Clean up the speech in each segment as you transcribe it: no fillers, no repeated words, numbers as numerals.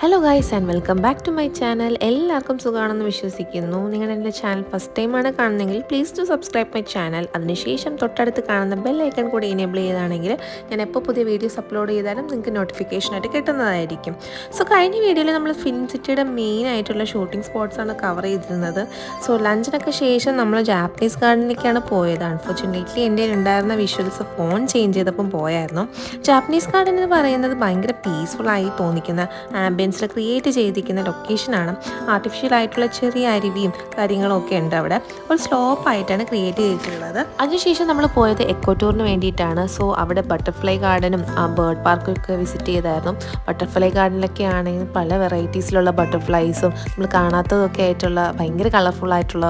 Hello guys and welcome back to my channel. എല്ലാവർക്കും സുഖമാണെന്ന് വിശ്വസിക്കുന്നു. നിങ്ങൾ എൻ്റെ ചാനൽ ഫസ്റ്റ് ടൈമാണ് കാണുന്നതെങ്കിൽ please to subscribe my channel. അതിനുശേഷം തൊട്ടടുത്ത് കാണുന്ന ബെൽ ഐക്കൺ കൂടി എനേബിൾ ചെയ്താണെങ്കിൽ ഞാൻ എപ്പോൾ പുതിയ വീഡിയോസ് അപ്ലോഡ് ചെയ്താലും നിങ്ങൾക്ക് നോട്ടിഫിക്കേഷനായിട്ട് കിട്ടുന്നതായിരിക്കും. സോ കഴിഞ്ഞ വീഡിയോയിൽ നമ്മൾ ഫിലിം സിറ്റിയുടെ മെയിൻ ആയിട്ടുള്ള ഷൂട്ടിംഗ് സ്പോട്ട്സാണ് കവർ ചെയ്തിരുന്നത്. സോ ലഞ്ചിനൊക്കെ ശേഷം നമ്മൾ ജാപ്പനീസ് ഗാർഡനിലേക്കാണ് പോയത്. അൺഫോർച്ചുനേറ്റ്ലി എൻ്റെ ഉണ്ടായിരുന്ന വിഷ്വൽസ് ഫോൺ ചേഞ്ച് ചെയ്തപ്പം പോയായിരുന്നു. ജാപ്പനീസ് ഗാർഡൻ എന്ന് പറയുന്നത് ഭയങ്കര പീസ്ഫുള്ളായി തോന്നിക്കുന്ന ആംബിയൻസിൽ ക്രിയേറ്റ് ചെയ്തിരിക്കുന്ന ലൊക്കേഷനാണ്. ആർട്ടിഫിഷ്യൽ ആയിട്ടുള്ള ചെറിയ അരുവിയും കാര്യങ്ങളും ഒക്കെ ഉണ്ട് അവിടെ. ഒരു സ്ലോപ്പായിട്ടാണ് ക്രിയേറ്റ് ചെയ്തിട്ടുള്ളത്. അതിനുശേഷം നമ്മൾ പോയത് എക്കോ ടൂറിന് വേണ്ടിയിട്ടാണ്. സോ അവിടെ ബട്ടർഫ്ലൈ ഗാർഡനും ബേർഡ് പാർക്കൊക്കെ വിസിറ്റ് ചെയ്തായിരുന്നു. ബട്ടർഫ്ലൈ ഗാർഡനിലൊക്കെ ആണെങ്കിൽ പല വെറൈറ്റീസിലുള്ള ബട്ടർഫ്ലൈസും നമ്മൾ കാണാത്തതൊക്കെ ആയിട്ടുള്ള ഭയങ്കര കളർഫുള്ളായിട്ടുള്ള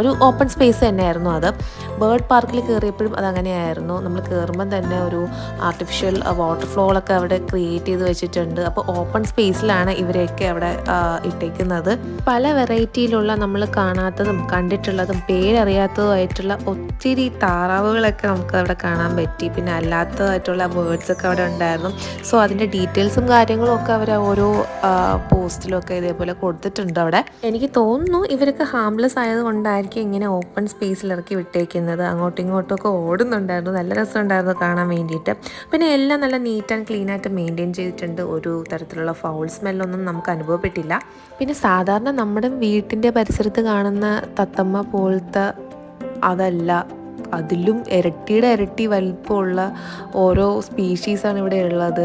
ഒരു ഓപ്പൺ സ്പേസ് തന്നെയായിരുന്നു അത്. ബേർഡ് പാർക്കിൽ കയറിയപ്പോഴും അതങ്ങനെയായിരുന്നു. നമ്മൾ കയറുമ്പം തന്നെ ഒരു ആർട്ടിഫിഷ്യൽ വാട്ടർഫ്ലോളൊക്കെ അവിടെ ക്രിയേറ്റ് ചെയ്ത് വെച്ചിട്ടുണ്ട്. അപ്പോൾ ഓപ്പൺ സ്പേസിലാണ് ഇവരെയൊക്കെ അവിടെ ഇട്ടേക്കുന്നത്. പല വെറൈറ്റിയിലുള്ള നമ്മൾ കാണാത്തതും കണ്ടിട്ടുള്ളതും പേരറിയാത്തതുമായിട്ടുള്ള ഒത്തിരി താറാവുകളൊക്കെ നമുക്ക് അവിടെ കാണാൻ പറ്റി. പിന്നെ അല്ലാത്തതായിട്ടുള്ള ബേർഡ്സൊക്കെ അവിടെ ഉണ്ടായിരുന്നു. സോ അതിൻ്റെ ഡീറ്റെയിൽസും കാര്യങ്ങളും ഒക്കെ അവർ ഓരോ പോസ്റ്റിലൊക്കെ ഇതേപോലെ കൊടുത്തിട്ടുണ്ട് അവിടെ. എനിക്ക് തോന്നുന്നു ഇവരൊക്കെ ഹാംലെസ് ആയതുകൊണ്ടായിരിക്കും ഇങ്ങനെ ഓപ്പൺ സ്പേസിൽ ഇറക്കി വിട്ടേക്കുന്നത്. അങ്ങോട്ടും ഇങ്ങോട്ടും ഒക്കെ ഓടുന്നുണ്ടായിരുന്നു. നല്ല രസമുണ്ടായിരുന്നു കാണാൻ വേണ്ടിയിട്ട്. പിന്നെ എല്ലാം നല്ല നീറ്റ് ആൻഡ് ക്ലീൻ ആയിട്ട് മെയിൻറ്റെയിൻ ചെയ്തിട്ടുണ്ട്. ഒരു തരത്തിലുള്ള ഫൗൾ സ്മെല്ലൊന്നും നമുക്ക് അനുഭവപ്പെട്ടില്ല. പിന്നെ സാധാരണ നമ്മുടെ വീട്ടിൻ്റെ പരിസരത്ത് കാണുന്ന തത്തമ്മ പോലത്തെ അതല്ല, അതിലും ഇരട്ടി വലിപ്പമുള്ള ഓരോ സ്പീഷീസാണ് ഇവിടെ ഉള്ളത്.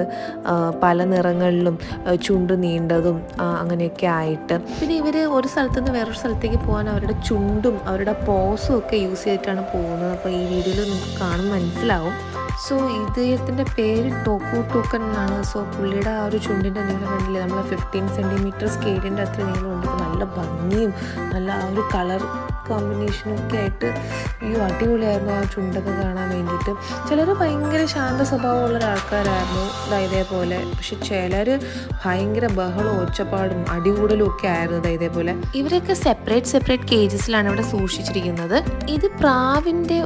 പല നിറങ്ങളിലും ചുണ്ട് നീണ്ടതും അങ്ങനെയൊക്കെ ആയിട്ട്. പിന്നെ ഇവർ ഒരു സ്ഥലത്തു നിന്ന് വേറൊരു സ്ഥലത്തേക്ക് പോകാൻ അവരുടെ ചുണ്ടും അവരുടെ പോസും ഒക്കെ യൂസ് ചെയ്തിട്ടാണ് പോകുന്നത്. അപ്പോൾ ഈ വീഡിയോയിൽ നിങ്ങൾക്ക് കാണുമ്പോൾ മനസ്സിലാവും. സോ ഇദ്ദേഹത്തിൻ്റെ പേര് ടോക്കു ടോക്കൻ എന്നാണ്. സോ പുള്ളിയുടെ ആ ഒരു ചുണ്ടിൻ്റെ നീളം കണ്ടില്ലേ, നമ്മൾ 15 സെൻറ്റിമീറ്റർ സ്കെയിലിൻ്റെ അത്ര നീളമുണ്ട്. നല്ല ഭംഗിയും നല്ല ആ ഒരു കളർ കോമ്പിനേഷനൊക്കെ ആയിട്ട് അടിപൊളിയായിരുന്നു ആ ചുണ്ടൊക്കെ കാണാൻ വേണ്ടിയിട്ട്. ചിലർ ഭയങ്കര ശാന്ത സ്വഭാവമുള്ള ഒരാൾക്കാരായിരുന്നു ഇതേപോലെ. പക്ഷെ ചിലർ ഭയങ്കര ബഹളവും ഒച്ചപ്പാടും അടികൂടലും ഒക്കെ ആയിരുന്നു ഇതേപോലെ. ഇവരൊക്കെ സെപ്പറേറ്റ് കേജസിലാണ് ഇവിടെ സൂക്ഷിച്ചിരിക്കുന്നത്. ഇത് പ്രാവിൻ്റെ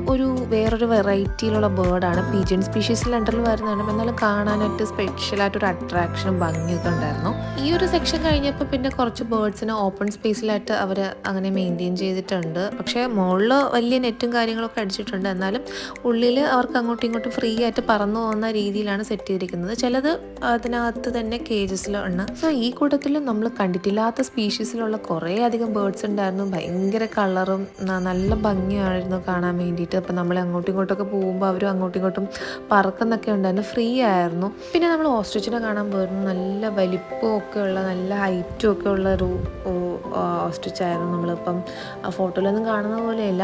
വേറൊരു വെറൈറ്റിയിലുള്ള ബേർഡാണ്. പീജൻ സ്പീഷീസിൽ അണ്ടറിൽ വരുന്നതാണ്. എന്നാലും കാണാനായിട്ട് സ്പെഷ്യലായിട്ടൊരു അട്രാക്ഷനും ഭംഗിയൊക്കെ ഉണ്ടായിരുന്നു. ഈ ഒരു സെക്ഷൻ കഴിഞ്ഞപ്പോൾ പിന്നെ കുറച്ച് ബേർഡ്സിനെ ഓപ്പൺ സ്പേസിലായിട്ട് അവർ അങ്ങനെ മെയിൻറ്റെയിൻ ചെയ്തിട്ടുണ്ട്. പക്ഷേ മുകളിൽ വലിയ നെറ്റും കാര്യങ്ങളൊക്കെ അടിച്ചിട്ടുണ്ട്. എന്നാലും ഉള്ളിൽ അവർക്ക് അങ്ങോട്ടും ഇങ്ങോട്ടും ഫ്രീ ആയിട്ട് പറന്നു പോകുന്ന രീതിയിലാണ് സെറ്റ് ചെയ്തിരിക്കുന്നത്. ചിലത് അതിനകത്ത് തന്നെ കേജസിലാണ്. സോ ഈ കൂട്ടത്തിൽ നമ്മൾ കണ്ടിട്ടില്ലാത്ത സ്പീഷീസിലുള്ള കുറേ അധികം ബേർഡ്സ് ഉണ്ടായിരുന്നു. ഭയങ്കര കളറും നല്ല ഭംഗിയായിരുന്നു കാണാൻ വേണ്ടിയിട്ട്. അപ്പം നമ്മൾ അങ്ങോട്ടും ഇങ്ങോട്ടൊക്കെ പോകുമ്പോൾ അവരും അങ്ങോട്ടും ഇങ്ങോട്ടും പറക്കുന്നൊക്കെ ഉണ്ടായിരുന്നു. ഫ്രീ ആയിരുന്നു. പിന്നെ നമ്മൾ ഓസ്ട്രിച്ചിനെ കാണാൻ പോയിരുന്നു. നല്ല വലിപ്പവും ഒക്കെ ഉള്ള നല്ല ഹൈറ്റും ഒക്കെ ഉള്ള ഒരു ഓസ്ട്രിച്ചായിരുന്നു. നമ്മളിപ്പം ഫോട്ടോയിലൊന്നും കാണുന്ന പോലെയല്ല,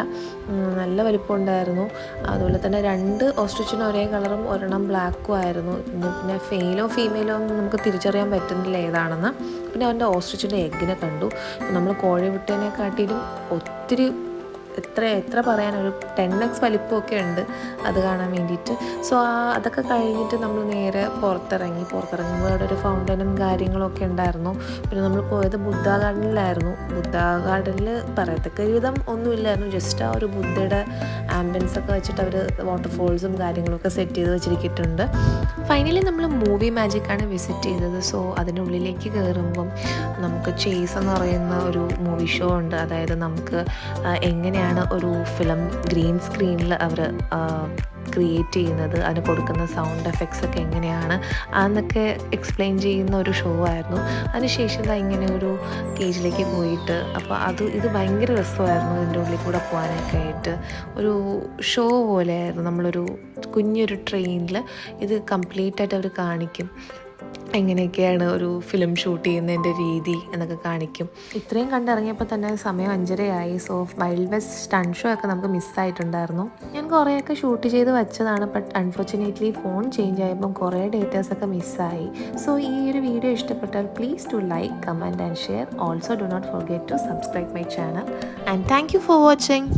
നല്ല വലിപ്പം ഉണ്ടായിരുന്നു. അതുപോലെ തന്നെ 2 ഓസ്ട്രിച്ചിന് ഒരേ കളറും ഒരെണ്ണം ബ്ലാക്കും ആയിരുന്നു. പിന്നെ ഫെയിലോ ഫീമെയിലോ ഒന്നും നമുക്ക് തിരിച്ചറിയാൻ പറ്റുന്നില്ല ഏതാണെന്ന്. പിന്നെ അവൻ്റെ ഓസ്ട്രിച്ചിൻ്റെ എഗ്ഗിനെ കണ്ടു. നമ്മൾ കോഴി വിട്ടതിനെക്കാട്ടിലും ഒത്തിരി എത്ര പറയാനൊരു 10x വലിപ്പമൊക്കെ ഉണ്ട് അത് കാണാൻ വേണ്ടിയിട്ട്. സോ അതൊക്കെ കഴിഞ്ഞിട്ട് നമ്മൾ നേരെ പുറത്തിറങ്ങുമ്പോൾ അവിടെ ഒരു ഫൗണ്ടനും കാര്യങ്ങളൊക്കെ ഉണ്ടായിരുന്നു. പിന്നെ നമ്മൾ പോയത് ബുദ്ധ ഗാർഡനിലായിരുന്നു. ബുദ്ധ ഗാർഡനിൽ പറയത്തക്ക വിധം ഒന്നുമില്ലായിരുന്നു. ജസ്റ്റ് ആ ഒരു ബുദ്ധയുടെ ആംബിയൻസ് ഒക്കെ വെച്ചിട്ട് അവർ വാട്ടർഫോൾസും കാര്യങ്ങളൊക്കെ സെറ്റ് ചെയ്ത് വെച്ചിരിക്കുന്നുണ്ട്. ഫൈനലി നമ്മൾ മൂവി മാജിക്കാണ് വിസിറ്റ് ചെയ്തത്. സോ അതിൻ്റെ ഉള്ളിലേക്ക് കയറുമ്പം നമുക്ക് ചേസ് എന്ന് പറയുന്ന ഒരു മൂവി ഷോ ഉണ്ട്. അതായത് നമുക്ക് എങ്ങനെയാണ് ഒരു ഫിലിം ഗ്രീൻ സ്ക്രീനിൽ അവർ ക്രിയേറ്റ് ചെയ്യുന്നത്, അതിന് കൊടുക്കുന്ന സൗണ്ട് എഫക്ട്സ് ഒക്കെ എങ്ങനെയാണ് അതൊക്കെ എക്സ്പ്ലെയിൻ ചെയ്യുന്ന ഒരു ഷോ ആയിരുന്നു. അതിനുശേഷം ഇങ്ങനെ ഒരു കേജിലേക്ക് പോയിട്ട് ഇത് ഭയങ്കര രസമായിരുന്നു. ഇതിൻ്റെ ഉള്ളിൽ കൂടെ പോകാനൊക്കെ ആയിട്ട് ഒരു ഷോ പോലെയായിരുന്നു. നമ്മളൊരു കുഞ്ഞൊരു ട്രെയിനിൽ ഇത് കംപ്ലീറ്റ് ആയിട്ട് അവർ കാണിക്കും. എങ്ങനെയൊക്കെയാണ് ഒരു ഫിലിം ഷൂട്ട് ചെയ്യുന്നതിൻ്റെ രീതി എന്നൊക്കെ കാണിക്കും. ഇത്രയും കണ്ടിറങ്ങിയപ്പോൾ തന്നെ സമയം 5:30 so wild west stunt show ഒക്കെ നമുക്ക് മിസ്സായിട്ടുണ്ടായിരുന്നു. ഞാൻ കുറേയൊക്കെ ഷൂട്ട് ചെയ്ത് വെച്ചതാണ്. ബട്ട് അൺഫോർച്ചുനേറ്റ്ലി ഫോൺ ചേഞ്ച് ആയപ്പം കുറേ ഡേറ്റാസൊക്കെ മിസ്സായി. സോ ഈ ഒരു വീഡിയോ ഇഷ്ടപ്പെട്ടാൽ please to like, comment and share. Also do not forget to subscribe my channel and thank you for watching.